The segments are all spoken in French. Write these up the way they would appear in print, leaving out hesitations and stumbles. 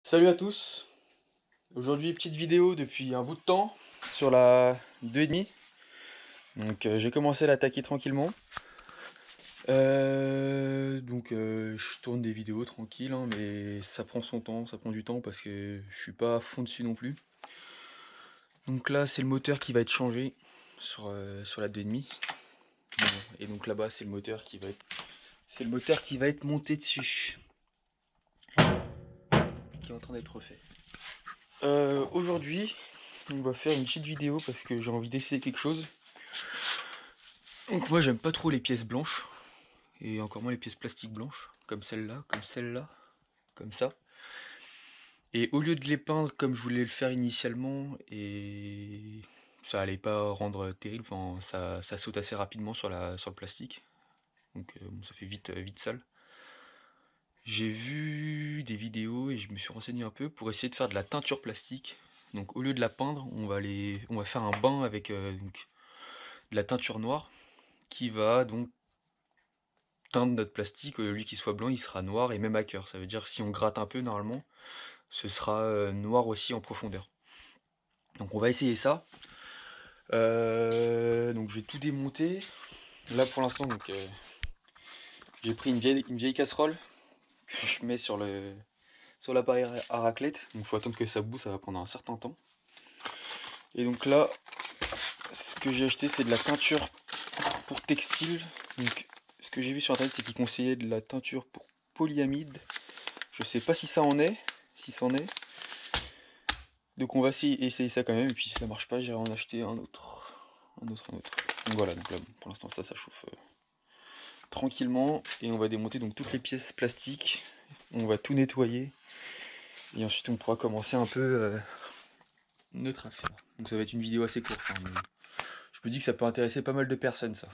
Salut à tous, aujourd'hui petite vidéo depuis un bout de temps sur la 2,5. Donc j'ai commencé à l'attaquer tranquillement. Je tourne des vidéos tranquilles, hein, mais ça prend son temps, ça prend du temps parce que je suis pas à fond dessus non plus. Donc là c'est le moteur qui va être changé sur la 2,5. Bon, et donc là-bas c'est le moteur qui va être monté dessus, qui est en train d'être refait. Aujourd'hui on va faire une petite vidéo parce que j'ai envie d'essayer quelque chose. Donc moi j'aime pas trop les pièces blanches, et encore moins les pièces plastiques blanches, comme celle-là, comme ça. Et au lieu de les peindre comme je voulais le faire initialement, et ça allait pas rendre terrible, enfin, ça saute assez rapidement sur le plastique, donc bon, ça fait vite sale. J'ai vu des vidéos et je me suis renseigné un peu pour essayer de faire de la teinture plastique. Donc au lieu de la peindre, on va faire un bain avec donc, de la teinture noire qui va donc teindre notre plastique. Au lieu qu'il soit blanc, il sera noir et même à cœur. Ça veut dire que si on gratte un peu, normalement, ce sera noir aussi en profondeur. Donc on va essayer ça. Donc je vais tout démonter. Là pour l'instant, j'ai pris une vieille casserole que je mets sur l'appareil à raclette. Donc il faut attendre que ça bout, ça va prendre un certain temps. Et donc là, ce que j'ai acheté, c'est de la teinture pour textile. Donc ce que j'ai vu sur internet, c'est qu'ils conseillaient de la teinture pour polyamide. Je sais pas si ça en est, si ça en est. Donc on va essayer ça quand même, et puis si ça marche pas, j'irai en acheter un autre. Donc voilà, donc là, pour l'instant ça chauffe tranquillement, et on va démonter donc toutes les pièces plastiques, on va tout nettoyer, et ensuite on pourra commencer un peu notre affaire. Donc ça va être une vidéo assez courte, hein, mais je me dis que ça peut intéresser pas mal de personnes ça.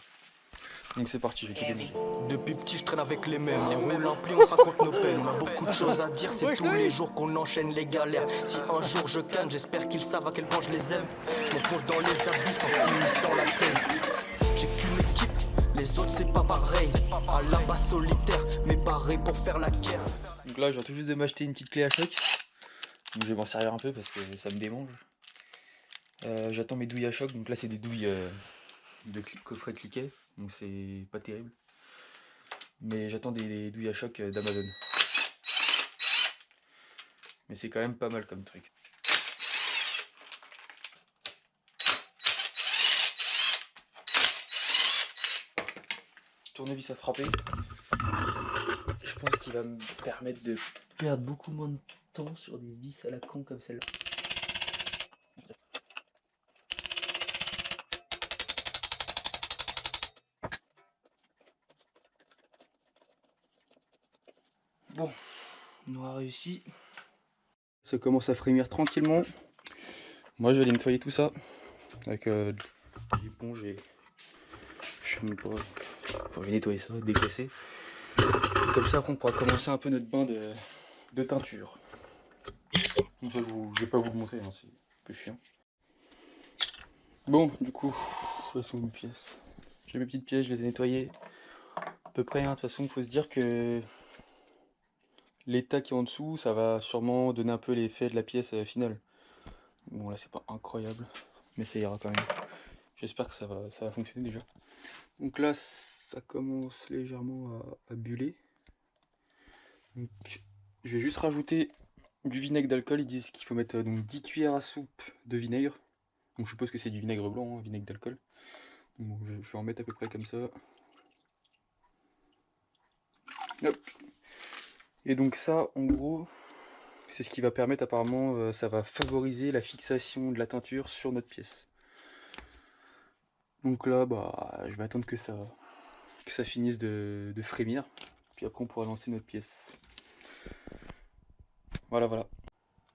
Donc c'est parti, je vais tout démonter. Depuis petit, je traîne avec les mêmes. On roule en pli, on se raconte nos peines. On a beaucoup de choses à dire, c'est tous les jours qu'on enchaîne les galères. Si un jour je canne, j'espère qu'ils savent à quel point je les aime. Je m'enfonce dans les abysses en finissant la tête. J'ai qu'une équipe, les autres c'est pas pareil. À la base solitaire, mais pareil pour faire la guerre. Donc là, je viens tout juste de m'acheter une petite clé à choc. Donc je vais m'en servir un peu parce que ça me démange. J'attends mes douilles à choc, donc là c'est des douilles de coffret cliquet, donc c'est pas terrible. Mais j'attends des douilles à choc d'Amazon. Mais c'est quand même pas mal comme truc. Tournevis à frapper. Je pense qu'il va me permettre de perdre beaucoup moins de temps sur des vis à la con comme celle-là. Bon, on aura réussi. Ça commence à frémir tranquillement. Moi je vais aller nettoyer tout ça avec l'éponge et je sais même pas. Enfin, je vais nettoyer ça, dégraisser. Et comme ça après on pourra commencer un peu notre bain de teinture. Donc ça je vais pas vous le montrer, hein, c'est un peu chiant. Bon, du coup, elles sont mes pièces. J'ai mes petites pièces, je les ai nettoyées à peu près. Hein. De toute façon, il faut se dire que l'état qui est en dessous, ça va sûrement donner un peu l'effet de la pièce finale. Bon, là, c'est pas incroyable, mais ça ira quand même. J'espère que ça va fonctionner déjà. Donc là, ça commence légèrement à buller. Donc, je vais juste rajouter du vinaigre d'alcool. Ils disent qu'il faut mettre donc 10 cuillères à soupe de vinaigre. Donc je suppose que c'est du vinaigre blanc, hein, vinaigre d'alcool. Bon, je vais en mettre à peu près comme ça. Hop. Et donc ça, en gros, c'est ce qui va permettre apparemment, ça va favoriser la fixation de la teinture sur notre pièce. Donc là, bah, je vais attendre que ça finisse de frémir. Puis après, on pourra lancer notre pièce. Voilà, voilà.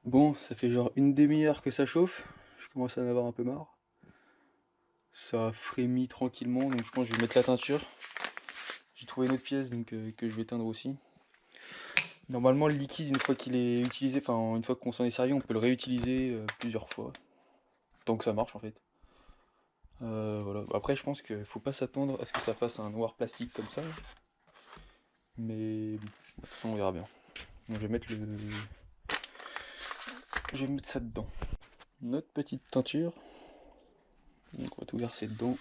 Bon, ça fait genre une demi-heure que ça chauffe. Je commence à en avoir un peu marre. Ça a frémi tranquillement, donc je pense que je vais mettre la teinture. J'ai trouvé une autre pièce donc, que je vais teindre aussi. Normalement le liquide, une fois qu'il est utilisé, enfin une fois qu'on s'en est servi, on peut le réutiliser plusieurs fois. Tant que ça marche en fait. Voilà. Après je pense qu'il faut pas s'attendre à ce que ça fasse un noir plastique comme ça. Mais bon, de toute façon on verra bien. Donc je vais mettre je vais mettre ça dedans. Notre petite teinture. Donc on va tout verser dedans.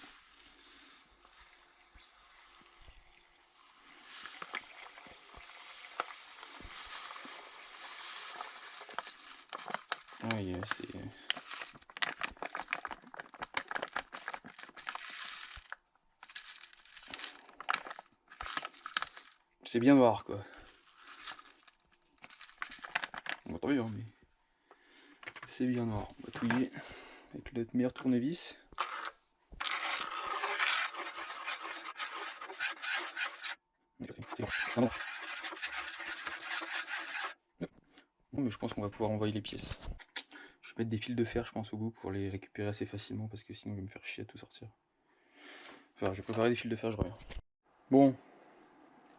Oui, c'est bien noir quoi. On va pas bien, mais c'est bien noir. On va touiller avec notre meilleur tournevis. Non, mais je pense qu'on va pouvoir envoyer les pièces. Je vais mettre des fils de fer, je pense, au bout pour les récupérer assez facilement parce que sinon je vais me faire chier à tout sortir. Enfin, je vais préparer des fils de fer, je reviens. Bon,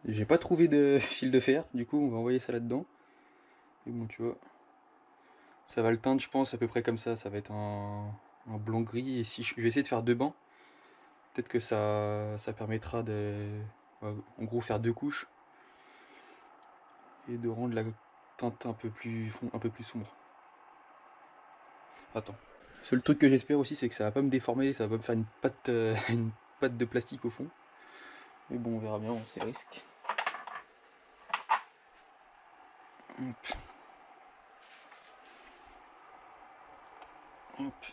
j'ai pas trouvé de fil de fer, du coup on va envoyer ça là-dedans. Et bon, tu vois, ça va le teindre, je pense, à peu près comme ça. Ça va être un blanc gris. Et si je vais essayer de faire 2 bancs, peut-être que ça permettra de, en gros, faire 2 couches et de rendre la teinte un peu plus sombre. Attends. Le seul truc que j'espère aussi, c'est que ça va pas me déformer, ça va pas me faire une pâte, une pâte de plastique au fond. Mais bon, on verra bien, c'est risque. Hop. Hop.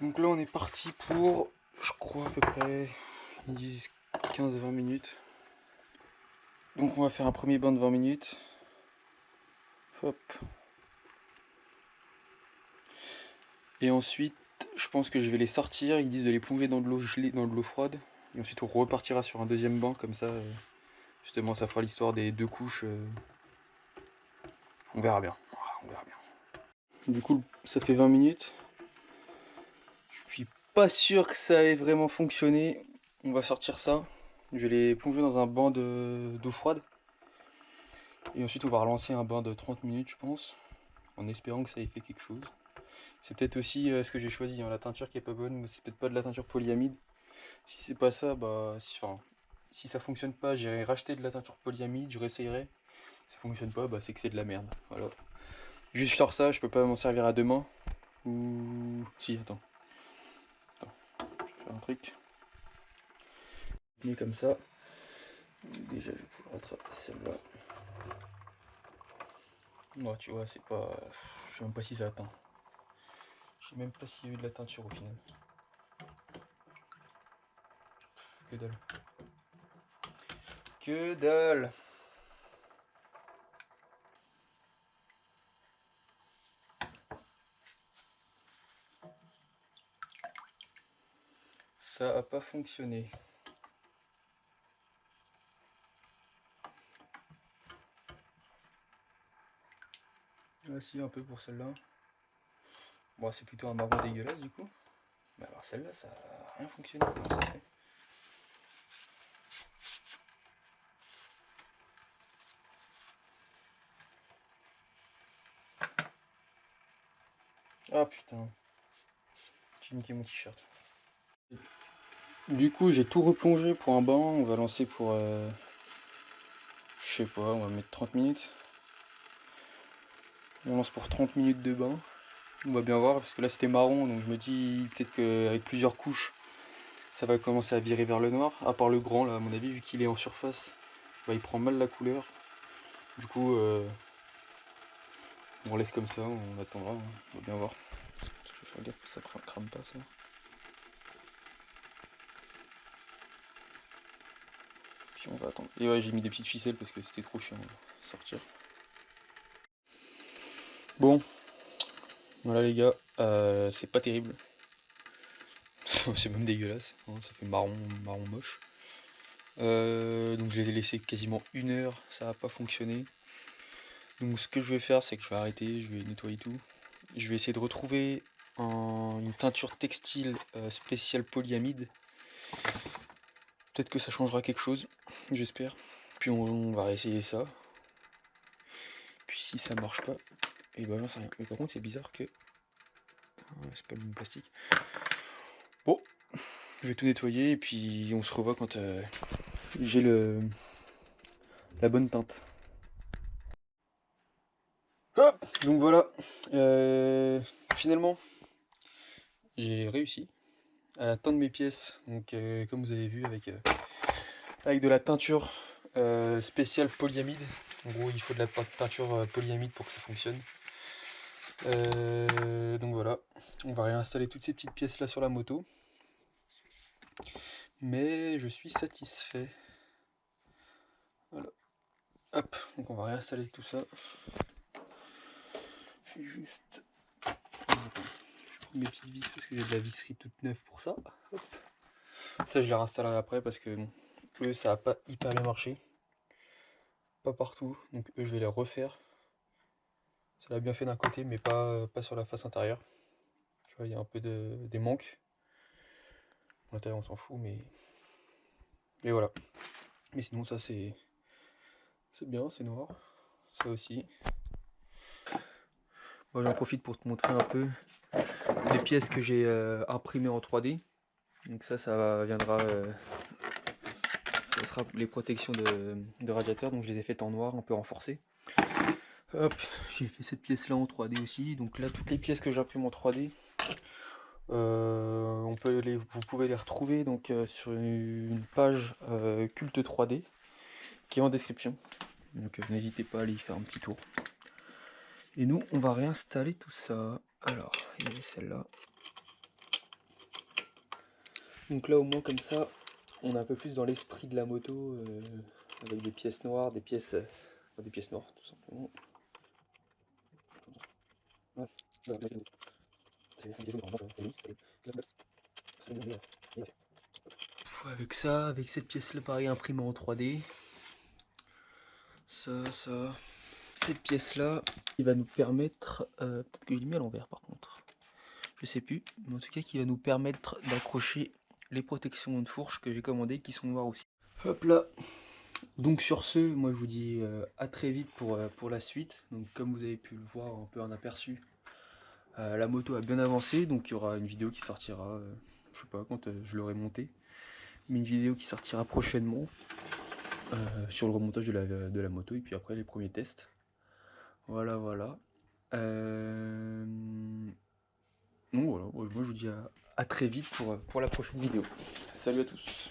Donc là, on est parti pour, je crois, à peu près 15-20 minutes. Donc on va faire un premier bain de 20 minutes. Hop. Et ensuite, je pense que je vais les sortir. Ils disent de les plonger dans de l'eau gelée, dans de l'eau froide. Et ensuite, on repartira sur un deuxième bain, comme ça. Justement, ça fera l'histoire des 2 couches. On verra bien. On verra bien. Du coup, ça fait 20 minutes. Je suis pas sûr que ça ait vraiment fonctionné. On va sortir ça. Je vais les plonger dans un bain d'eau froide. Et ensuite, on va relancer un bain de 30 minutes, je pense. En espérant que ça ait fait quelque chose. C'est peut-être aussi ce que j'ai choisi, hein, la teinture qui est pas bonne. C'est peut-être pas de la teinture polyamide. Si c'est pas ça, bah, si ça fonctionne pas, j'irai racheter de la teinture polyamide, je réessayerai. Si ça fonctionne pas, bah, c'est que c'est de la merde. Voilà. Juste je sors ça, je peux pas m'en servir à deux mains. Ou... Si, attends. Je vais faire un truc. Mis comme ça. Déjà, je vais pouvoir attraper celle-là. Moi, tu vois, c'est pas... Je sais même pas si ça atteint. Je sais même pas s'il y a eu de la teinture au final. Que dalle. Que dalle. Ça a pas fonctionné. Ah si, un peu pour celle-là. Bon, c'est plutôt un marron dégueulasse du coup. Mais alors celle-là, ça a rien fonctionné. Comment ça se fait? Ah putain. J'ai niqué mon t-shirt. Du coup, j'ai tout replongé pour un bain. On va lancer pour... je sais pas, on va mettre 30 minutes. On lance pour 30 minutes de bain. On va bien voir, parce que là c'était marron, donc je me dis peut-être qu'avec plusieurs couches, ça va commencer à virer vers le noir. À part le grand, là, à mon avis, vu qu'il est en surface, bah, il prend mal la couleur. Du coup, on laisse comme ça, on attendra, hein. On va bien voir. Je vais faire gaffe que ça crame pas, ça. Puis on va attendre. Et ouais, j'ai mis des petites ficelles parce que c'était trop chiant à sortir. Bon, voilà les gars, c'est pas terrible. C'est même dégueulasse, hein, ça fait marron moche. Donc je les ai laissés quasiment 1 heure, ça n'a pas fonctionné. Donc ce que je vais faire, c'est que je vais arrêter, je vais nettoyer tout. Je vais essayer de retrouver une teinture textile spéciale polyamide. Peut-être que ça changera quelque chose, j'espère. Puis on va réessayer ça. Puis si ça marche pas, et ben j'en sais rien. Mais par contre c'est bizarre que... c'est pas le même plastique. Bon, je vais tout nettoyer et puis on se revoit quand j'ai la bonne teinte. Hop, donc voilà, finalement j'ai réussi à teindre mes pièces, donc comme vous avez vu avec de la teinture spéciale polyamide. En gros il faut de la peinture polyamide pour que ça fonctionne. Donc voilà, on va réinstaller toutes ces petites pièces là sur la moto, mais je suis satisfait. Voilà, hop, donc on va réinstaller tout ça. Je vais juste mes petites vis parce que j'ai de la visserie toute neuve pour ça. Hop. Ça je les réinstallerai après parce que bon, eux ça a pas hyper bien marché. Pas partout, donc eux je vais les refaire. Ça l'a bien fait d'un côté mais pas sur la face intérieure. Tu vois, il y a un peu des manques. L'intérieur on s'en fout mais voilà. Mais sinon ça c'est bien, c'est noir. Ça aussi. Moi j'en profite pour te montrer un peu les pièces que j'ai imprimées en 3D. Donc ça viendra, ça sera les protections de radiateur, donc je les ai faites en noir, un peu renforcées. Hop, j'ai fait cette pièce là en 3D aussi, donc là toutes les pièces que j'imprime en 3D, vous pouvez les retrouver donc sur une page Culte 3D qui est en description, donc n'hésitez pas à aller y faire un petit tour. Et nous on va réinstaller tout ça. Alors, il y avait celle-là. Donc là au moins comme ça, on est un peu plus dans l'esprit de la moto, avec des pièces noires, des pièces noires tout simplement. Avec ça, avec cette pièce là pareil imprimée en 3D. Ça. Cette pièce là, il va nous permettre, peut-être que je l'ai mis à l'envers par contre. Je sais plus, mais en tout cas qui va nous permettre d'accrocher les protections de fourche que j'ai commandées qui sont noires aussi. Hop là. Donc sur ce, moi je vous dis à très vite pour la suite. Donc comme vous avez pu le voir un peu en aperçu, la moto a bien avancé, donc il y aura une vidéo qui sortira, je sais pas quand je l'aurai montée, mais une vidéo qui sortira prochainement sur le remontage de la moto et puis après les premiers tests. Voilà. Donc voilà, moi je vous dis à très vite pour la prochaine vidéo. Salut à tous.